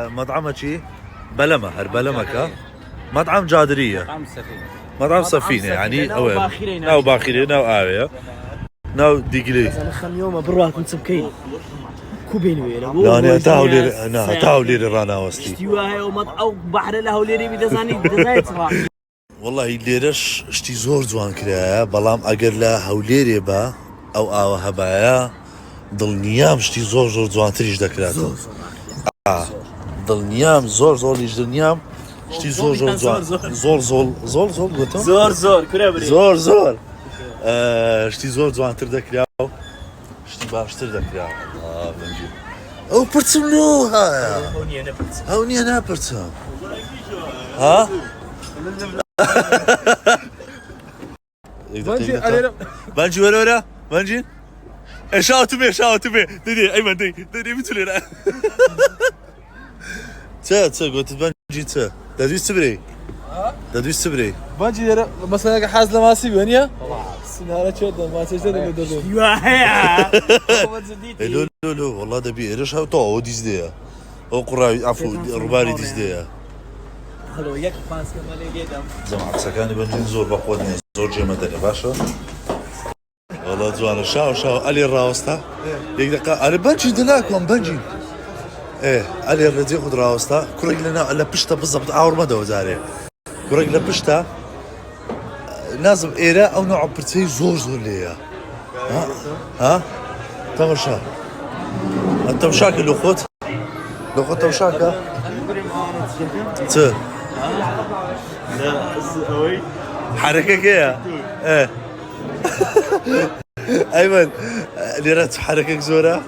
مطعمك بلمة هربلمك مطعم جادرية مطعم سفينة يعني أو باخرين أو آوية ناو ديجلي أنا خم يوم بروات نسبكين كوبين ويلا لا أنا تاولي رانا وستي اشتواها ومطعم بحر له ليري بدزاني صراحة والله ليرش شتي زور جوان كرايا بەڵام ئەگەر لە هەولێرێ بە ئەو ئاوە هەبایە دڵنیام شتی زۆر جوانتریش دەکراتەوە دڵنیام زۆریش دڵنیام شتی زۆر گوتم زۆر شتی زۆر جوانتر دەکرا و شتی باشتر دەکرا ئەو پرچم لۆ هایە ئەو نییە ناپرچم ها بنجي ولا بنجي شاوتمي ديدي ايمن ديدي بتولي تا قلت بنجي تا دادوي سبري بنجي مثلا حاز لماسي وينيا سناره شد ما تشتري بدو لو والله دبي ايش هاو تو ديزديا او قراي عفوا رباري ديزديا هلو يك فانس كمان يدم زعما سكاني بنجي زور بقودني زور جمدني باشا والله جوانا شاو علي الراوستا يك دقيقة أنا بنجي دلاكم بنجي إيه علي الردي خد راوستا كوريك لنا لبشتا بالضبط عور ما دوزاري كوريك لبشتا لازم إيرا أو نوع برتي زور ليا ها تمشى أنت مشاكل لو خد تمشاكل لا حركة كيا ايه ايمن ليرات حركة زورة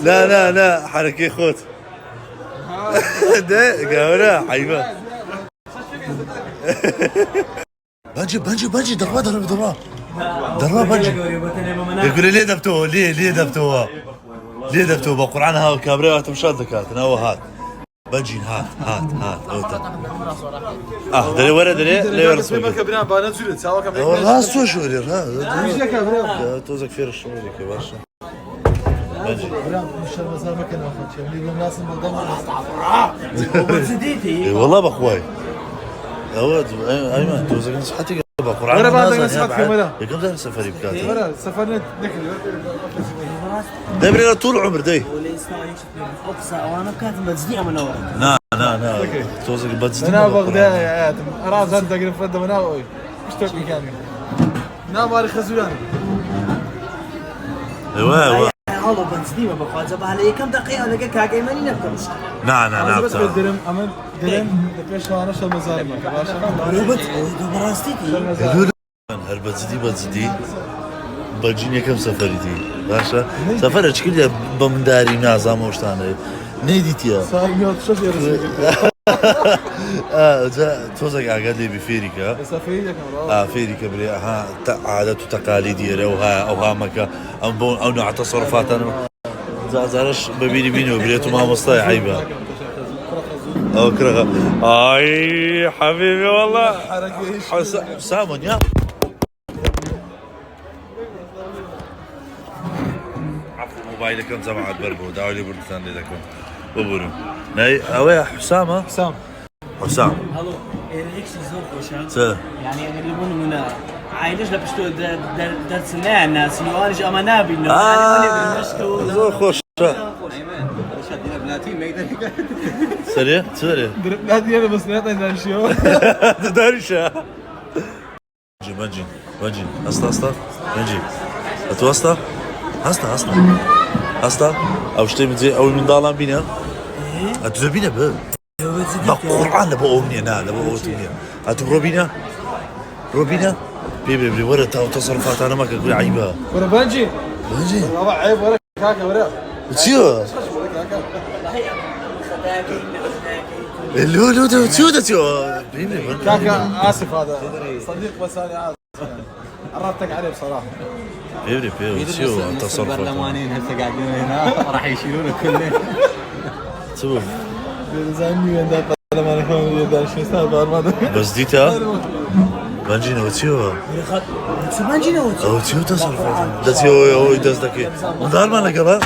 لا حركة خوت ده قاورا حيوان بنجي دروا بنجي يقول ليه دبتوه ليه دبتوه بقرآن هاو كابريات مشاد ذكرت انا هات بنجي هات دلي ورا ليه ورا ما كبرنا بانا زولت سوا كبرنا والله سو شوري ها توزك فير الشوري كباشا بنجي مش المزار ما كان اخذ شيء اللي الناس وزديتي والله بخواي اود ايمن توزك نصحتي بقرآن ورا بعد نصحتك كاميرا كم ده سفري بكاتي ورا سفرنا نكل دبرنا طول عمر دي اقصى وانا كانت مزديه من اول لا توزك بتزدي انا بغداد يا ادم راس انت قريب فد من اول مش توقي كان نا مالي خزولان ايوه هذا بنزديه ما بقى زبها لي كم دقيقه لقى كاكي ماني نفكر نعم بس درم امل درم دبش وانا شو مزار ما كباشا روبت براستيكي بتزدي بجيني كم سفري دي باشا سفر اشكال بمداري نازم وشتانه نيديتيا صار 100 شهر توزك عقدي بفيريكا سفرية كاميرا فيريكا بري ها عادات وتقاليد او مكا او نوع تصرفات انا زارش ببيني بيني وبريتو ما مصطاي عيبه او كرهه اي حبيبي والله حسام يا موبايلكم زعما بربو داولي بردتان لكم ببرم ناي اوي حسام هلو ايش زور خوشا يعني اللي من عايلش لبشتو درسنا الناس يوارج امانابي انه انا بنشكو زور خوش شدينا بلاتين ما يقدر سريع بلاتين انا بس نعطي نشيو دارشة بنجي استا بنجي اتوسطا استا او شتي مزي او من دالان بينا اتزبينا ب بقرآن لبو أمنية لبو أمنية أتو روبينا بيبي ورا تصرفات أنا ما كقول عيبها ورا بنجي والله عيب ورا كاكا ورا تشيو لو تشيو بيبي كاكا آسف هذا صديق بس أنا آسف عرفتك عليه بصراحة بيبي تشيو تصرفات برلمانين هسه قاعدين هنا راح يشيلونه كله شوف زاني وين ده لما انا كمان يقدر شو يستاهل ما بس ديتا بنجي نوتيو بنجي او تيو تصرفات ده تيو داز دكي دار ما لقى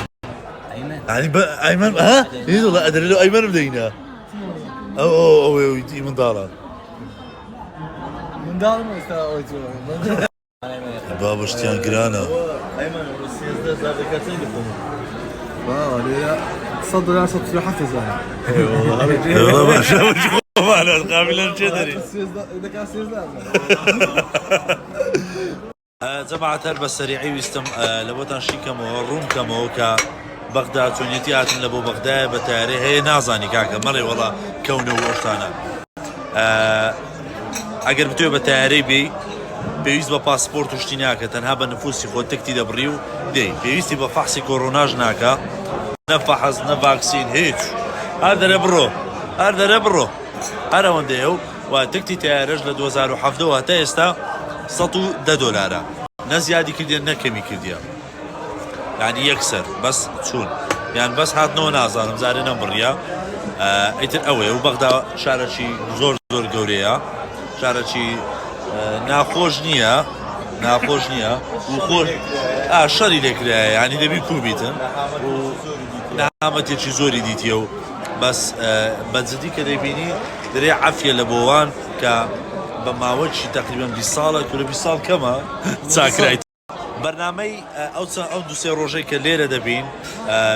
ايمن يعني ايمن ها ايه والله ادري له ايمن بدينا او يدي من دارا من دار ما يستوي بابا اشتيان كرانا صدر يا صوت في حتى زين والله ما شاف معنا قابل الجدري اذا كان سيزداد جماعة هربة سريعي ويستم لبوتان شي كمو روم كمو كا بغداد سونيتيات لبو بغداد بتاري هي نازاني كاكا مري والله كونه وشتانا اگر بتوي بتاري بي بيوز باسبورت وشتيناكا تنها بنفوسي خو تكتي دبريو دي بيوزتي بفحصي كوروناج ناكا نفحص نفاكسين هيك هذا ربرو هذا ونديو وتكتي تارج ل 2007 وهتا استا $110 نزيادي كرديا نكمي كرديا يعني يكسر بس تشون يعني بس هات نو نازانم زارنا بريا ايتر اوي وبغدا شارشي زور قوريا شارشي ناخوش نيا وخوش شري لك يعني دبي كوبيتن ونعمت يشي زوري ديتيو بس بتزدي كده بيني دري عافيه لبوان ك بماوجي تقريبا بصالة كل بصال كما تساكريت برنامج او دو سي روجي كليره دبين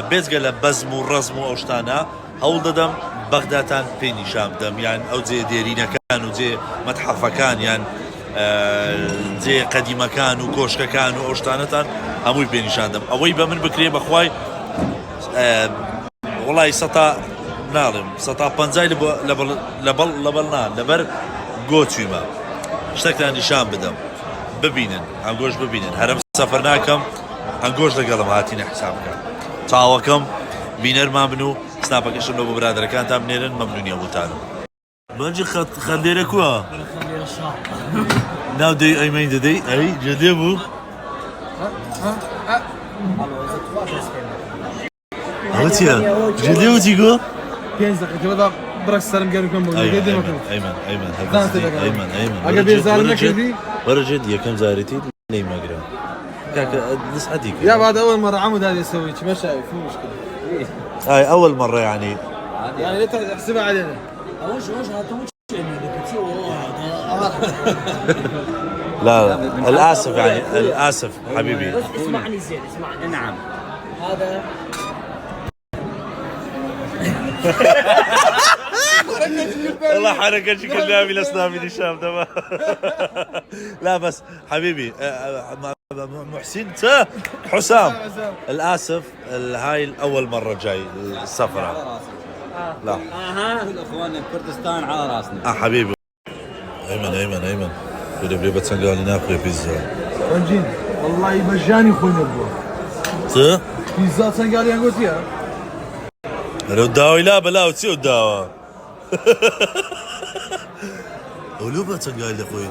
بيزغ لبزم ورزم اوشتانا هول ددم بغدادان بيني شام دم يعني او زي ديرينا كان وزي متحف كان يعني زي قديمه كان وكوشك كان واوشتانتان هموي بيني شاندم اوي بمن بكري بخواي والله ستا نارم ستا بنزاي لبلنا لبر گۆچویمە شتێکتان نیشان بدەم ببینن هەنگۆش ببینن هەرم سەفەر ناکەم هەنگۆش لەگەڵم هاتینە حساب بکەم چاوەکەم بینەرمان بن و سناپەکەشم لە بۆ برادەرەکانتان بنێرن مەمنونیە بۆتانم بەنجی خەندێرە کووە ناو دەی ئەیمەین دەدەی ئەی جێدێ بوو ئەوە چییە جێدێ وتی گۆ 5 دقيقة برك السلام قالوا كم ايمن اقل بيزارنا كذي ورا جدي كم زارتي ليه ما اقرا كاك لسه هديك يا بعد اول مرة عمود هذا يسوي ما شايف مو مشكلة هاي اول مرة يعني لا تحسبها علينا لا الاسف يعني الاسف حبيبي اسمعني زين اسمعني نعم هذا والله حركة شكل نامي لسنامي للشام تمام لا بس حبيبي محسن حسام الاسف هاي اول مرة جاي السفرة لا كل اخواننا بكردستان على راسنا حبيبي ايمن بدي بتسنقالي ناكل بيتزا رنجين والله مجاني خوينا البو بيتزا تسنقالي انا قلت يا لو داوي لا بلا وتسيو داوا ولو بتسنقالي اخوي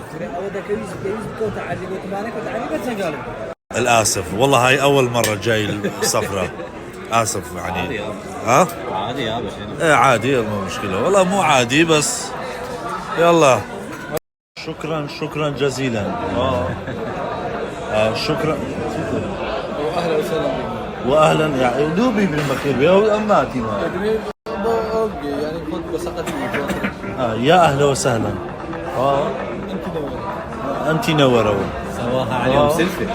الاسف والله هاي اول مرة جاي السفرة اسف يعني ها عادي يا باشا ايه عادي مو مشكلة والله مو عادي بس يلا شكرا جزيلا شكرا واهلا وسهلا واهلا يعني دوبي بالمخير بيا اماتي ما يعني خذ وسقتي يا اهلا وسهلا انت نوروا سواها عليهم سلفة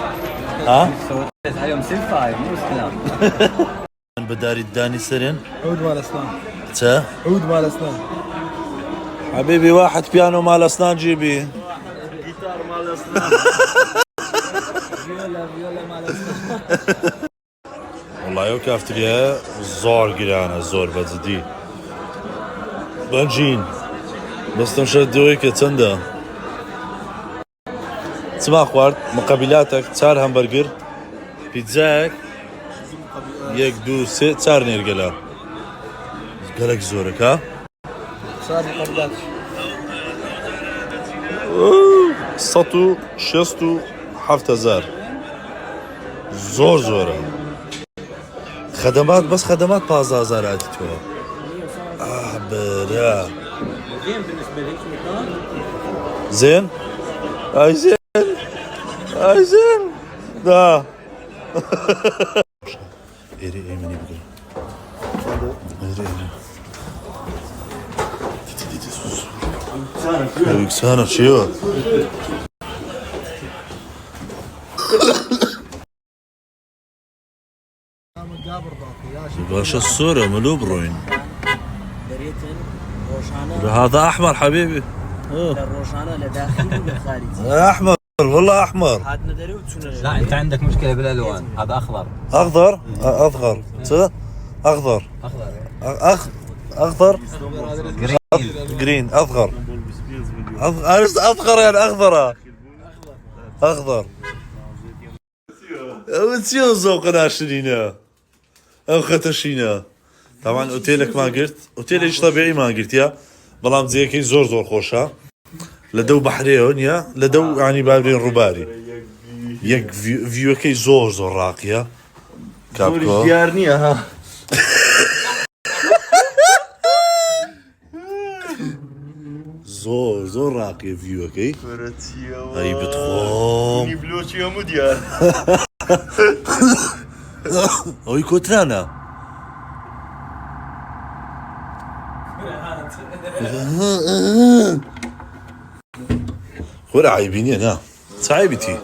سويت عليهم سلفة هاي مو كلام بداري الداني سرين عود مال اسنان تا عود مال اسنان حبيبي واحد بيانو مال اسنان جيبي جيتار مال اسنان فيولا مال اسنان والله يو كافتريا زور قرانا زور بزدي بنجين بس تمشد دويك تندا تسمع خوارد مقابلاتك تسار همبرجر بيتزاك يك دو سي تسار نيرجلا قالك زورك ها صار مقابلات سطو شستو حفت هزار زور خدمات بس خدمات 15,000 عادي توا برا زين بالنسبة لك مكان زين اي زين دا ايري ايمن يبقى يكسانا شيو باشا الصورة ملو بروين دريتن روشانه هذا احمر حبيبي الروشانه لداخل ولخارج احمر والله احمر هاتنا دري وتسونا لا انت عندك مشكله بالالوان، هذا اخضر. اخضر اصغر صح اخضر اخضر جرين اصغر اصغر يعني اخضر وتسيو ذوقنا شرينا او ختشينا طبعا اوتيلك ما قلت اوتيل ايش طبيعي ما قلت يا بلام زيكي زور خوشة لدو بحريون يا لدو يعني بابرين روباري يك فيو كي زور راقية كابكو ديارني ها زور راقية فيو كي هاي بتخوم بلوشي يا مديار هاي كوترانا ولا عايبيني انا صعيبتي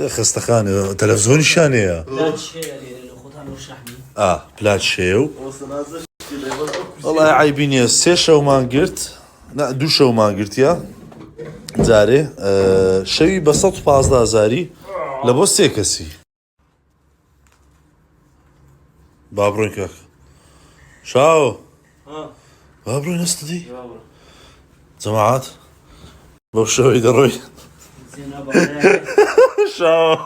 خستخاني تلفزيون شانية لا شيء اللي خوتان ورشحني بلات شيو والله عايبيني سي شو ما قلت لا دو شو ما قلت يا زاري شوي بسط فازدا زاري لبو سيكسي بابروين كاك شاو بابروين استدي جماعات بوشو يدروي زين ابا شاو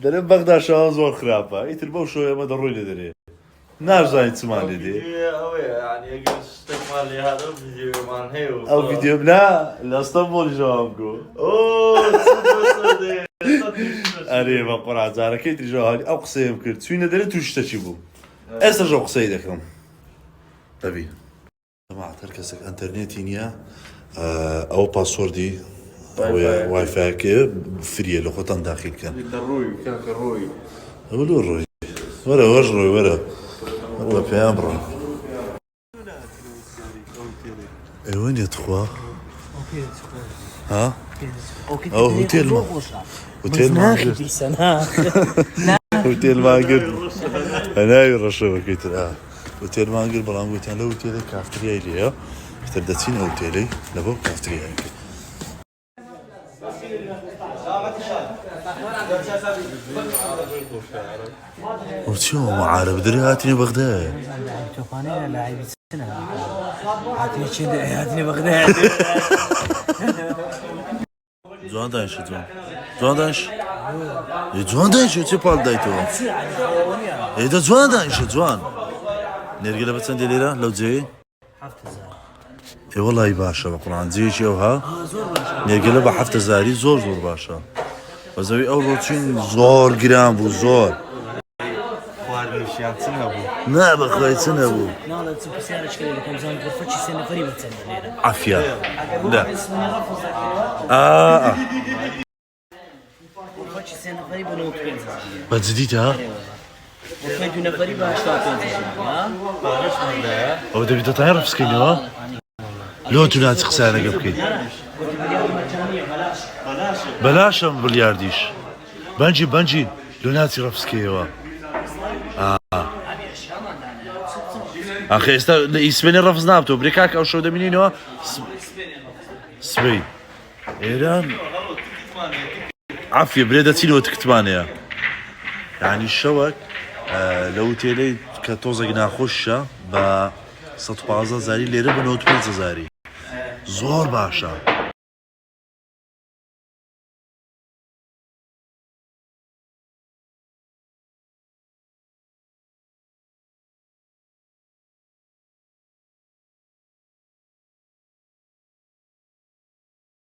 درم بغدا شاو زور خرابه يتربو شو يا ما دروي لدري نار زين تسمعني دي يعني اقل استكمال لي هذا فيديو مان هيو او فيديو لا اسطنبول جوابكو اوه تصدق اري ما قرعه زاره كيت جوهري او قصيم كرت سوينا دري توش تشيبو اسر جو قصيدكم تبي جماعه تركسك انترنتينيا او باسوردي او واي فاي كي فري لو خطن داخل كان الروي كان الروي ولو الروي ولا وجروي ولا بيامبرو اي وين يا تخوا ها او هوتيل ما هوتيل ما هوتيل ما قلت انا يرشوا كيت هوتيل ما قلت بلان قلت انا هوتيل كافتريا لي تبدتين هوتيلي لبو كافتريا وشو معارف درياتني بغداد توفاني لاعب السنه هاتني بغداد جوان دانش جوان دانش چه پال دایتو ایدا جوان دانش جوان نرجع بتسند ليرة لو جي اي والله باشا بقران زي شوها نرجع له حفت زاري زور باشا وزوي اول روتين زور جرام بو زور لا بخوي سنة ابو لا تسوي سيارة شكلها لكم زمان غرفتي سنة فريبة سنة ليلة عافية لا غرفتي سنة فريبة نوت بنزا بتزيدها غرفتي فريبة اشتاق بنزا او تبي تعرف سكيني لو تنات خسانة قبكي بلاش بليارديش بنجي لوناتي رفسكي اخي اسمني رفز نابتو بريكاك او شو دمينينو سبي ايران عافية بريدة تينو تكتمانيا يعني الشوك لو تيلي كتوزا جنا خوشة با 115 زاري ليرة بنوت 5 زاري زور باشا